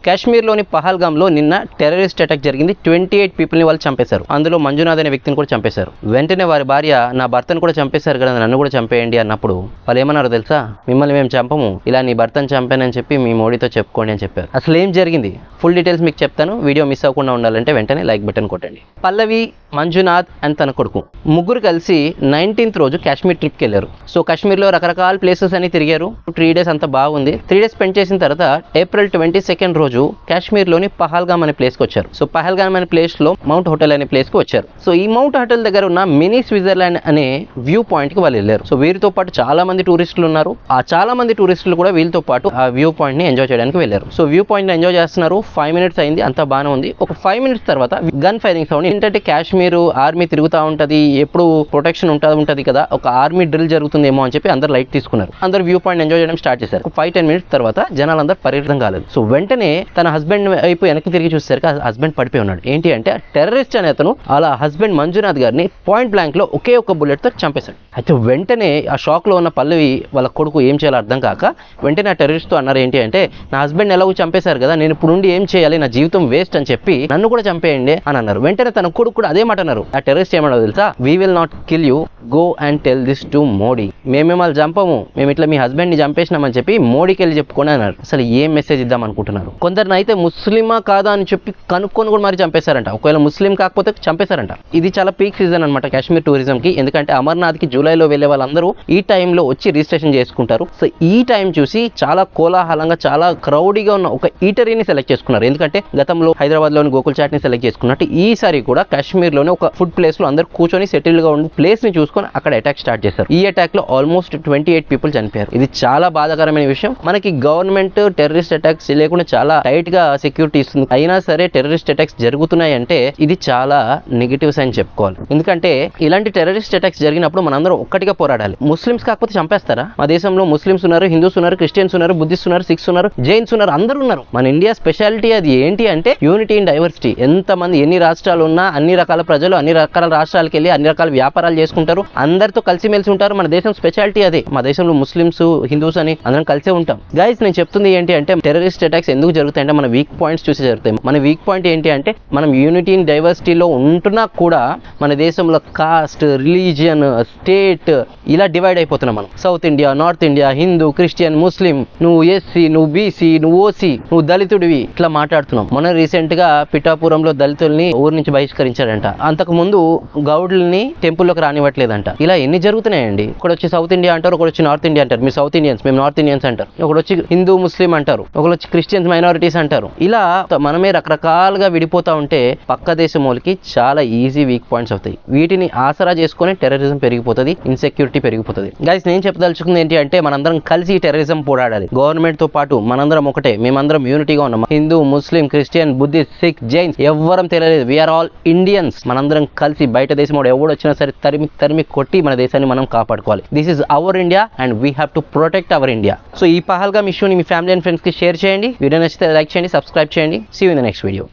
కాశ్మీర్లోని పహల్గామ్లో నిన్న terrorist attack జరిగింది. 28 పీపుల్ని వాళ్ళు చంపేశారు. అందులో మంజునాథ్ అనే వ్యక్తిని కూడా చంపేశారు. వెంటనే వారి భార్య, నా భర్తను కూడా చంపేశారు కదా, నన్ను కూడా చంపేయండి అన్నప్పుడు వాళ్ళు ఏమన్నారో తెలుసా? మిమ్మల్ని మేము చంపము, ఇలా నీ భర్తను చంపానని చెప్పి మీ మోడీతో చెప్పుకోండి అని చెప్పారు. అసలు ఏం జరిగింది ఫుల్ డీటెయిల్స్ మీకు చెప్తాను. వీడియో మిస్ అవ్వకుండా ఉండాలంటే వెంటనే లైక్ బటన్ కొట్టండి. పల్లవి, మంజునాథ్ అండ్ తన కొడుకు ముగ్గురు కలిసి 19th రోజు కాశ్మీర్ ట్రిప్కి వెళ్ళారు. సో కాశ్మీర్లో రకరకాల ప్లేసెస్ అని తిరిగారు. 3 days అంతా బాగుంది. 3 days స్పెండ్ చేసిన తర్వాత ఏప్రిల్ 22nd రోజు కాశ్మీర్లోని పహల్గామ్ అనే ప్లేస్కి వచ్చారు. సో పహల్గామ్ అనే ప్లేస్లో మౌంట్ హోటల్ అనే ప్లేస్కి వచ్చారు. సో ఈ మౌంట్ హోటల్ దగ్గర ఉన్న మినీ స్విట్జర్లాండ్ అనే వ్యూ పాయింట్కి వాళ్ళు వెళ్ళారు. సో వీరితో పాటు చాలా మంది టూరిస్టులు ఉన్నారు. ఆ చాలా మంది టూరిస్టులు కూడా వీళ్ళతో పాటు ఆ వ్యూ పాయింట్ని ఎంజాయ్ చేయడానికి వెళ్ళారు. సో వ్యూ పాయింట్ని ఎంజాయ్ చేస్తున్నారు. 5 minutes అయింది, అంతా బాగానే ఉంది. ఒక 5 minutes తర్వాత గన్ ఫైరింగ్ సౌండ్. ఏంటంటే కాశ్మీర్ ఆర్మీ తిరుగుతూ ఉంటుంది, ఎప్పుడు ప్రొటెక్షన్ ఉంటుంది కదా, ఒక ఆర్మీ డ్రిల్ జరుగుతుందేమో అని చెప్పి అందరు లైట్ తీసుకున్నారు. అందరు వ్యూ పాయింట్ ఎంజాయ్ చేయడం స్టార్ట్ చేశారు. 5-10 minutes తర్వాత జనాలందరూ పరిగెత్తడం కాలేదు. సో వెంటనే తన హస్బెండ్ వైపు వెనక్కి తిరిగి చూసేసరికి హస్బెండ్ పడిపోయి ఉన్నాడు. ఏంటి అంటే టెర్రరిస్ట్ అనే అతను అలా హస్బెండ్ మంజునాథ్ గారిని పాయింట్ బ్లాంక్ లో ఒకే ఒక్క బుల్లెట్ తో చంపేశాడు. అయితే వెంటనే ఆ షాక్ లో ఉన్న పల్లవి వాళ్ళ కొడుకు ఏం చేయాలో అర్థం కాక వెంటనే ఆ టెర్రరిస్ట్ తో అన్నారు, ఏంటి అంటే నా హస్బెండ్ ఎలాగో చంపేశారు కదా, నేను ఇప్పుడు నుండి ఏం చేయాలి, నా జీవితం వేస్ట్ అని చెప్పి నన్ను కూడా చంపేయండి అని అన్నారు. వెంటనే తన కొడుకు కూడా అదే మాట అన్నారు. ఆ టెర్రరిస్ట్ ఏమన్నా తెలుసా? We will not kill you, go and tell this to Modi. మేము మిమ్మల్ని చంపము, మేము ఇట్లా మీ హస్బెండ్ ని చంపేసినామని చెప్పి మోడీకి వెళ్ళి చెప్పుకొని అన్నారు. అసలు ఏం మెసేజ్ ఇద్దాం అనుకుంటున్నారు? కొందరిని అయితే ముస్లిమా కాదా అని చెప్పి కనుక్కొని కూడా మరి చంపేశారంట. ఒకవేళ ముస్లిం కాకపోతే చంపేశారంట. ఇది చాలా పీక్ సీజన్ అనమాట కాశ్మీర్ టూరిజం కి. ఎందుకంటే అమర్నాథ్ కి జూలైలో వెళ్లే వాళ్ళందరూ ఈ టైంలో వచ్చి రిజిస్ట్రేషన్ చేసుకుంటారు. సో ఈ టైం చూసి చాలా కోలాహలంగా, చాలా క్రౌడీగా ఉన్న ఒక ఈటరీని సెలెక్ట్ చేసుకున్నారు. ఎందుకంటే గతంలో హైదరాబాద్ లోని గోకుల్ చాట్ ని సెలెక్ట్ చేసుకున్నట్టు ఈసారి కూడా కాశ్మీర్ లోనే ఒక ఫుడ్ ప్లేస్ లో అందరూ కూర్చొని సెటిల్ గా ఉండి ప్లేస్ ని చూసుకొని అక్కడ అటాక్ స్టార్ట్ చేశారు. ఈ అటాక్ లో ఆల్మోస్ట్ 28 people చనిపోయారు. ఇది చాలా బాధాకరమైన విషయం. మనకి గవర్నమెంట్ టెర్రరిస్ట్ అటాక్స్ లేకుండా చాలా టైట్ గా సెక్యూరిటీ ఇస్తుంది. అయినా సరే టెర్రరిస్ట్ అటాక్స్ జరుగుతున్నాయి అంటే ఇది చాలా నెగిటివ్స్ అని చెప్పుకోవాలి. ఎందుకంటే ఇలాంటి టెర్రరిస్ట్ అటాక్స్ జరిగినప్పుడు మనందరం ఒక్కటిగా పోరాడాలి. ముస్లిమ్స్ కాకపోతే చంపేస్తారా? మా దేశంలో ముస్లిమ్స్ ఉన్నారు, హిందూస్ ఉన్నారు, క్రిస్టియన్స్ ఉన్నారు, బుద్ధిస్ట్ ఉన్నారు, సిక్స్ ఉన్నారు, జైన్స్ ఉన్నారు, అందరూ ఉన్నారు. మన ఇండియా స్పెషాలిటీ అది ఏంటి అంటే యూనిటీ ఇన్ డైవర్సిటీ. ఎంతమంది ఎన్ని రాష్ట్రాలు ఉన్నా అన్ని రకాల ప్రజలు అన్ని రకాల రాష్ట్రాలకు వెళ్ళి అన్ని రకాల వ్యాపారాలు చేసుకుంటారు, అందరితో కలిసిమెలిసి ఉంటారు. మన దేశం స్పెషాలిటీ అదే. మా దేశంలో ముస్లిమ్స్, హిందూస్ అని అందరం కలిసే ఉంటాం. గైస్, నేను చెప్తుంది ఏంటి అంటే టెర్రరిస్ట్ అటాక్స్ ఎందుకు జరుగుతాయంటే మన వీక్ పాయింట్స్ చూసి జరుగుతాయి. మన వీక్ పాయింట్ ఏంటి అంటే మనం యూనిటీ ఇన్ డైవర్సిటీలో ఉంటున్నా కూడా మన దేశంలో కాస్ట్, రిలీజియన్, స్టేట్ ఇలా డివైడ్ అయిపోతున్నాం మనం. South India, North India, Hindu, Christian, Muslim, నువ్వు ఎస్సీ, నువ్వు బీసీ, నువ్వు ఓసీ, నువ్వు దళితుడివి, ఇట్లా మాట్లాడుతున్నాం. మొన్న రీసెంట్ గా పిఠాపురంలో దళితుల్ని ఊరు నుంచి బహిష్కరించాడంట. అంతకు ముందు గౌడ్లని టెంపుల్లోకి రానివ్వట్లేదంట. ఇలా ఎన్ని జరుగుతున్నాయండి. ఒకటి వచ్చి సౌత్ ఇండియా అంటారు, ఒకటి వచ్చి నార్త్ ఇండియా అంటారు. మీరు సౌత్ ఇండియన్స్, మేము నార్త్ ఇండియన్స్ అంటారు. ఒకటి వచ్చి హిందూ, ముస్లిం అంటారు, ఒకటి వచ్చి క్రిస్టియన్స్, మైనారిటీస్ అంటారు. ఇలా మనమే రకరకాలుగా విడిపోతా ఉంటే పక్క దేశం వాళ్ళకి చాలా ఈజీ వీక్ పాయింట్స్ అవుతాయి. వీటిని ఆసరా చేసుకుని టెర్రరిజం పెరిగిపోతుంది, ఇన్సెక్యూరిటీ పెరిగిపోతుంది. గైస్, నేను చెప్పదలుచుకుంది ఏంటి అంటే మనందరం కలిసి టెర్రరిజం పోరాడాలి. గవర్నమెంట్ తో పాటు మనందరం ఒకటే, మేమందరం యూనిటీగా ఉన్నాం. Hindu, Muslim, Christian, Buddhist, Sikh, Jains ఎవ్వరం తెలియలేదు. We are all Indians. మనందరం కలిసి బయట దేశం వాడు ఎవడు వచ్చినా సరే తరిమి కొట్టి మన దేశాన్ని మనం కాపాడుకోవాలి. This is our India and we have to protect our India. So ఈ పహల్గామ్ ఇష్యూని మీ ఫ్యామిలీ అండ్ ఫ్రెండ్స్ కి షేర్ చేయండి. వీడియో నచ్చితే లైక్ చేయండి, సబ్స్క్రైబ్ చేయండి. See you in the next video.